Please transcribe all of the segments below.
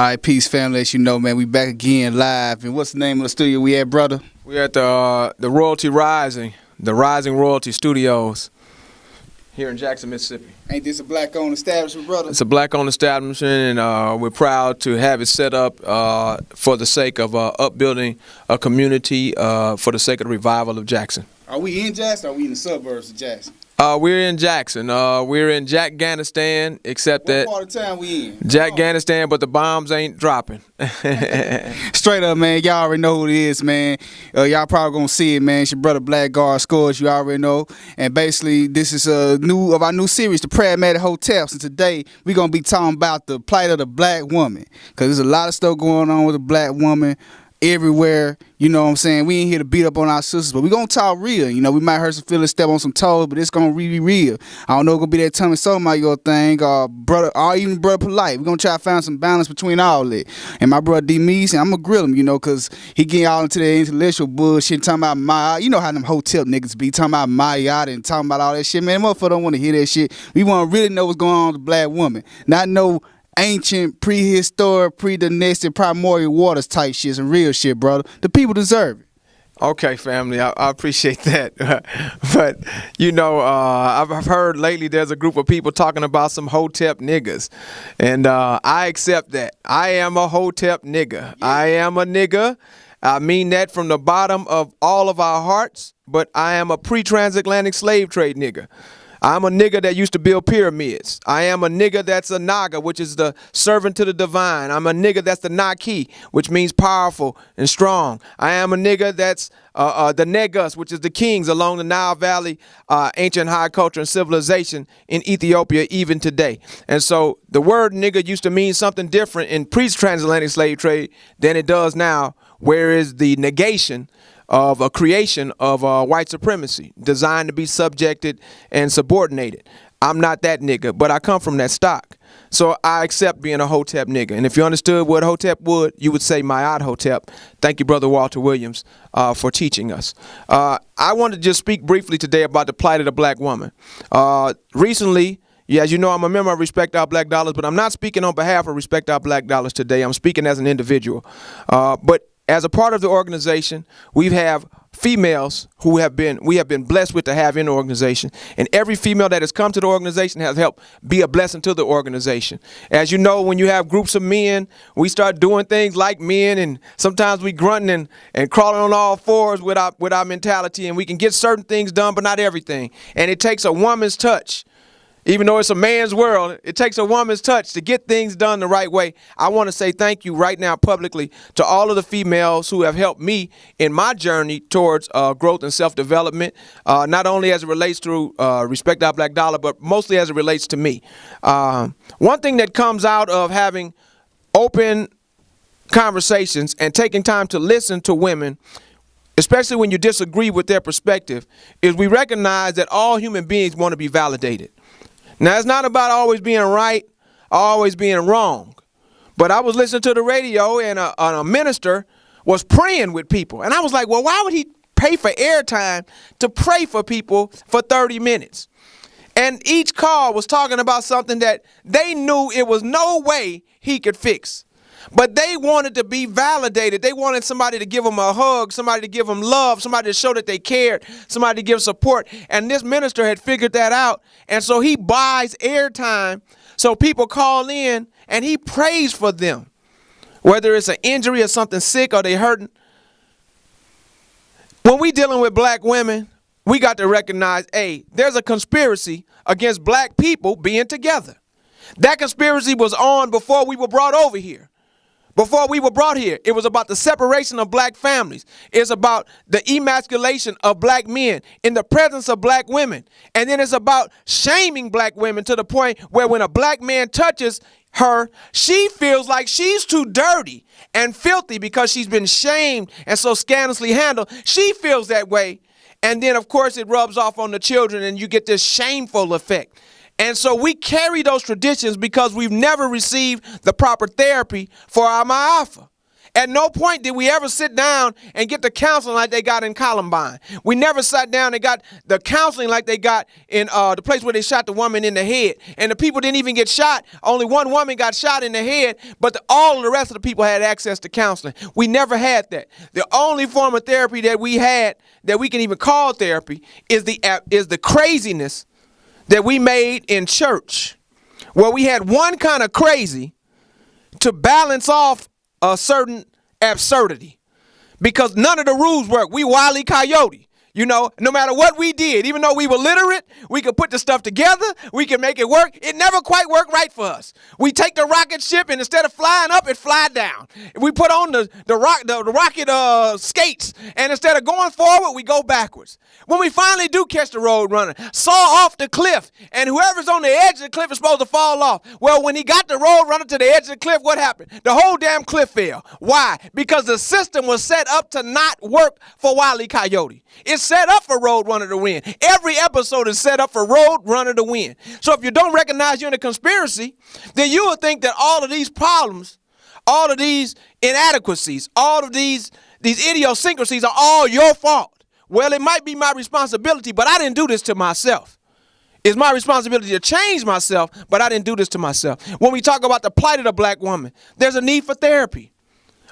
All right, peace, family. As you know, man, we back again live. And what's the name of the studio we at, brother? We at the Royalty Rising, the Rising Royalty Studios here in Jackson, Mississippi. Ain't this a black-owned establishment, brother? It's a black-owned establishment, and we're proud to have it set up for the sake of upbuilding a community for the sake of the revival of Jackson. Are we in Jackson or are we in the suburbs of Jackson? We're in Jackson. We're in Jack-Ganistan, except what that part of town we in? Jack-Ganistan, but the bombs ain't dropping. Straight up, man. Y'all already know who it is, man. Y'all probably gonna see it, man. It's your brother Blackguard Scores. You already know. And basically, this is a new of our new series, the Pragmatic Hotels. And today we gonna be talking about the plight of the black woman, cause there's a lot of stuff going on with the black woman everywhere. You know what I'm saying? We ain't here to beat up on our sisters, but we gonna talk real. You know, we might hurt some feelings, step on some toes, but it's gonna be real. I don't know, it's gonna be that Tommy Sotomayor thing, brother, or even Brother Polite. We gonna try to find some balance between all that. And my brother MRDMEEZY, I'm gonna grill him, you know, cause he getting all into that intellectual bullshit, talking about my, you know how them Hotep niggas be talking about my yacht and talking about all that shit. Man, motherfucker don't want to hear that shit. We want to really know what's going on with the black woman, not know ancient, prehistoric, predestined, primordial waters type shit, some real shit, brother. The people deserve it. Okay, family, I appreciate that. But, you know, I've heard lately there's a group of people talking about some Hotep niggas. And I accept that. I am a Hotep nigga. Yeah. I am a nigga. I mean that from the bottom of all of our hearts. But I am a pre-transatlantic slave trade nigga. I'm a nigga that used to build pyramids. I am a nigga that's a Naga, which is the servant to the divine. I'm a nigga that's the Naki, which means powerful and strong. I am a nigga that's the Negus, which is the kings along the Nile Valley, ancient high culture and civilization in Ethiopia even today. And so the word nigga used to mean something different in pre-transatlantic slave trade than it does now, where is the negation of a creation of white supremacy designed to be subjected and subordinated. I'm not that nigga, but I come from that stock. So I accept being a Hotep nigga. And if you understood what Hotep would, you would say Mayad Hotep. Thank you, Brother Walter Williams, for teaching us. I want to just speak briefly today about the plight of the black woman. Recently, yeah, as you know, I'm a member of Respect Our Black Dollars, but I'm not speaking on behalf of Respect Our Black Dollars today. I'm speaking as an individual. But as a part of the organization, we have females who we have been blessed with to have in the organization. And every female that has come to the organization has helped be a blessing to the organization. As you know, when you have groups of men, we start doing things like men, and sometimes we grunting and crawling on all fours with our mentality, and we can get certain things done, but not everything. And it takes a woman's touch. Even though it's a man's world, it takes a woman's touch to get things done the right way. I want to say thank you right now publicly to all of the females who have helped me in my journey towards growth and self-development, not only as it relates to Respect Our Black Dollar, but mostly as it relates to me. One thing that comes out of having open conversations and taking time to listen to women, especially when you disagree with their perspective, is we recognize that all human beings want to be validated. Now, it's not about always being right or always being wrong. But I was listening to the radio, and a minister was praying with people. And I was like, well, why would he pay for airtime to pray for people for 30 minutes? And each call was talking about something that they knew it was no way he could fix. But they wanted to be validated. They wanted somebody to give them a hug, somebody to give them love, somebody to show that they cared, somebody to give support. And this minister had figured that out. And so he buys airtime so people call in and he prays for them, whether it's an injury or something sick or they hurting. When we dealing with black women, we got to recognize, hey, there's a conspiracy against black people being together. That conspiracy was on before we were brought over here. Before we were brought here, it was about the separation of black families. It's about the emasculation of black men in the presence of black women. And then it's about shaming black women to the point where when a black man touches her, she feels like she's too dirty and filthy because she's been shamed and so scandalously handled. She feels that way. And then, of course, it rubs off on the children and you get this shameful effect. And so we carry those traditions because we've never received the proper therapy for our ma'afa. At no point did we ever sit down and get the counseling like they got in Columbine. We never sat down and got the counseling like they got in the place where they shot the woman in the head. And the people didn't even get shot. Only one woman got shot in the head, but all of the rest of the people had access to counseling. We never had that. The only form of therapy that we had that we can even call therapy is the craziness that we made in church, where we had one kind of crazy to balance off a certain absurdity, because none of the rules work. We Wile E. Coyote. You know, no matter what we did, even though we were literate, we could put the stuff together, we could make it work. It never quite worked right for us. We take the rocket ship, and instead of flying up, it fly down. We put on the rocket skates, and instead of going forward, we go backwards. When we finally do catch the road runner, saw off the cliff, and whoever's on the edge of the cliff is supposed to fall off. Well, when he got the road runner to the edge of the cliff, what happened? The whole damn cliff fell. Why? Because the system was set up to not work for Wile E. Coyote. It's set up for Road Runner to win. Every episode is set up for Road Runner to win. So if you don't recognize you're in a conspiracy, then you will think that all of these problems, all of these inadequacies, all of these idiosyncrasies are all your fault. Well, it might be my responsibility, but I didn't do this to myself. It's my responsibility to change myself, but I didn't do this to myself. When we talk about the plight of the black woman, there's a need for therapy.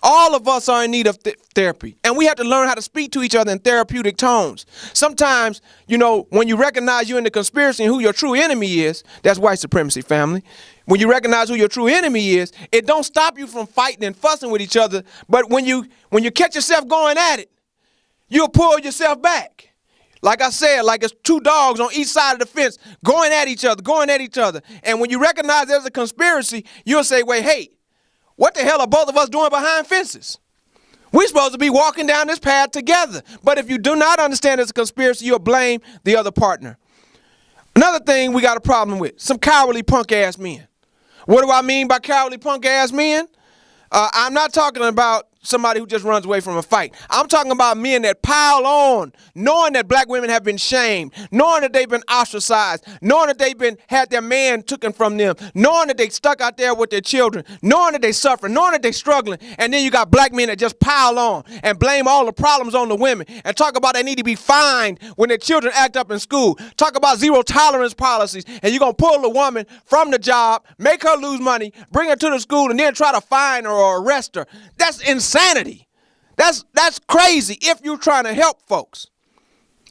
All of us are in need of therapy, and we have to learn how to speak to each other in therapeutic tones. Sometimes, you know, when you recognize you're in the conspiracy and who your true enemy is, that's white supremacy, family. When you recognize who your true enemy is, it don't stop you from fighting and fussing with each other, but when you catch yourself going at it, you'll pull yourself back. Like I said, like it's two dogs on each side of the fence going at each other. And when you recognize there's a conspiracy, you'll say, wait, hey, what the hell are both of us doing behind fences? We're supposed to be walking down this path together. But if you do not understand it's a conspiracy, you'll blame the other partner. Another thing we got a problem with, some cowardly punk ass men. What do I mean by cowardly punk ass men? I'm not talking about somebody who just runs away from a fight. I'm talking about men that pile on, knowing that black women have been shamed, knowing that they've been ostracized, knowing that they've had their man taken from them, knowing that they stuck out there with their children, knowing that they suffer, knowing that they struggling, and then you got black men that just pile on and blame all the problems on the women and talk about they need to be fined when their children act up in school. Talk about zero tolerance policies, and you're going to pull the woman from the job, make her lose money, bring her to the school, and then try to fine her or arrest her. That's insanity. That's crazy if you're trying to help folks.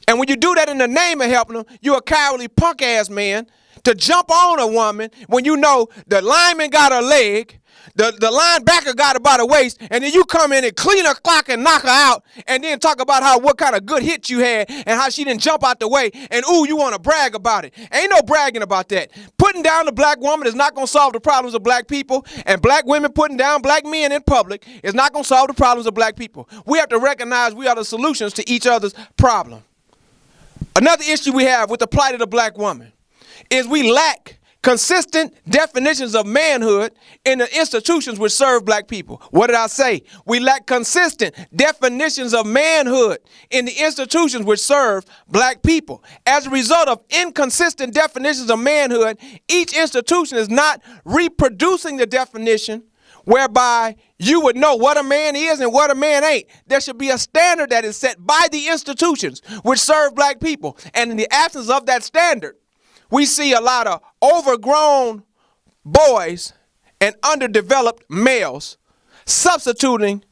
And when you do that in the name of helping them, you're a cowardly punk ass man to jump on a woman when you know the lineman got her leg, the linebacker got her by the waist, and then you come in and clean her clock and knock her out, and then talk about what kind of good hit you had and how she didn't jump out the way, and ooh, you want to brag about it. Ain't no bragging about that. Putting down the black woman is not going to solve the problems of black people, and black women putting down black men in public is not going to solve the problems of black people. We have to recognize we are the solutions to each other's problem. Another issue we have with the plight of the black woman is we lack consistent definitions of manhood in the institutions which serve black people. What did I say? We lack consistent definitions of manhood in the institutions which serve black people. As a result of inconsistent definitions of manhood, each institution is not reproducing the definition whereby you would know what a man is and what a man ain't. There should be a standard that is set by the institutions which serve black people. And in the absence of that standard, we see a lot of overgrown boys and underdeveloped males substituting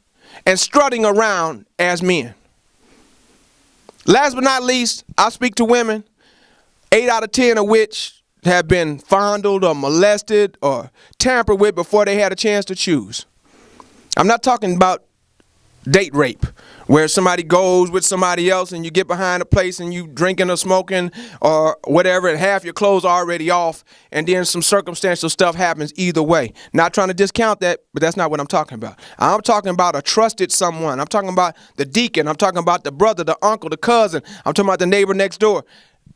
and strutting around as men. Last but not least, I speak to women, 8 out of 10 of which have been fondled or molested or tampered with before they had a chance to choose. I'm not talking about date rape, where somebody goes with somebody else and you get behind a place and you drinking or smoking or whatever, and half your clothes are already off, and then some circumstantial stuff happens either way. Not trying to discount that, but that's not what I'm talking about. I'm talking about a trusted someone. I'm talking about the deacon. I'm talking about the brother, the uncle, the cousin. I'm talking about the neighbor next door.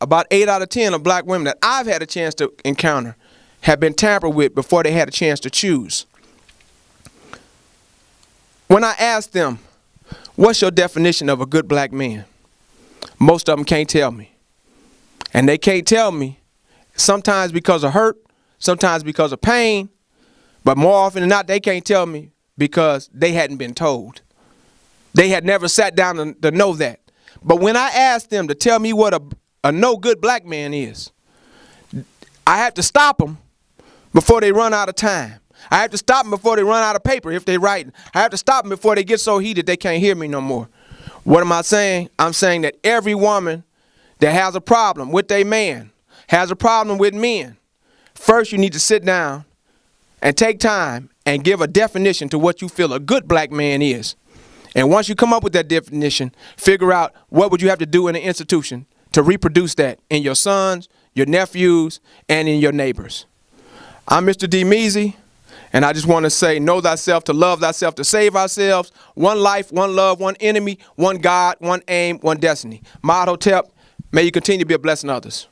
About 8 out of 10 of black women that I've had a chance to encounter have been tampered with before they had a chance to choose. When I ask them, what's your definition of a good black man? Most of them can't tell me. And they can't tell me sometimes because of hurt, sometimes because of pain, but more often than not, they can't tell me because they hadn't been told. They had never sat down to know that. But when I asked them to tell me what a no good black man is, I have to stop them before they run out of time. I have to stop them before they run out of paper if they writing. I have to stop them before they get so heated they can't hear me no more. What am I saying? I'm saying that every woman that has a problem with a man, has a problem with men, first you need to sit down and take time and give a definition to what you feel a good black man is. And once you come up with that definition, figure out what would you have to do in an institution to reproduce that in your sons, your nephews, and in your neighbors. I'm Mr. DMEEZY, and I just want to say, know thyself, to love thyself, to save ourselves. One life, one love, one enemy, one God, one aim, one destiny. Mod Hotep, may you continue to be a blessing to others.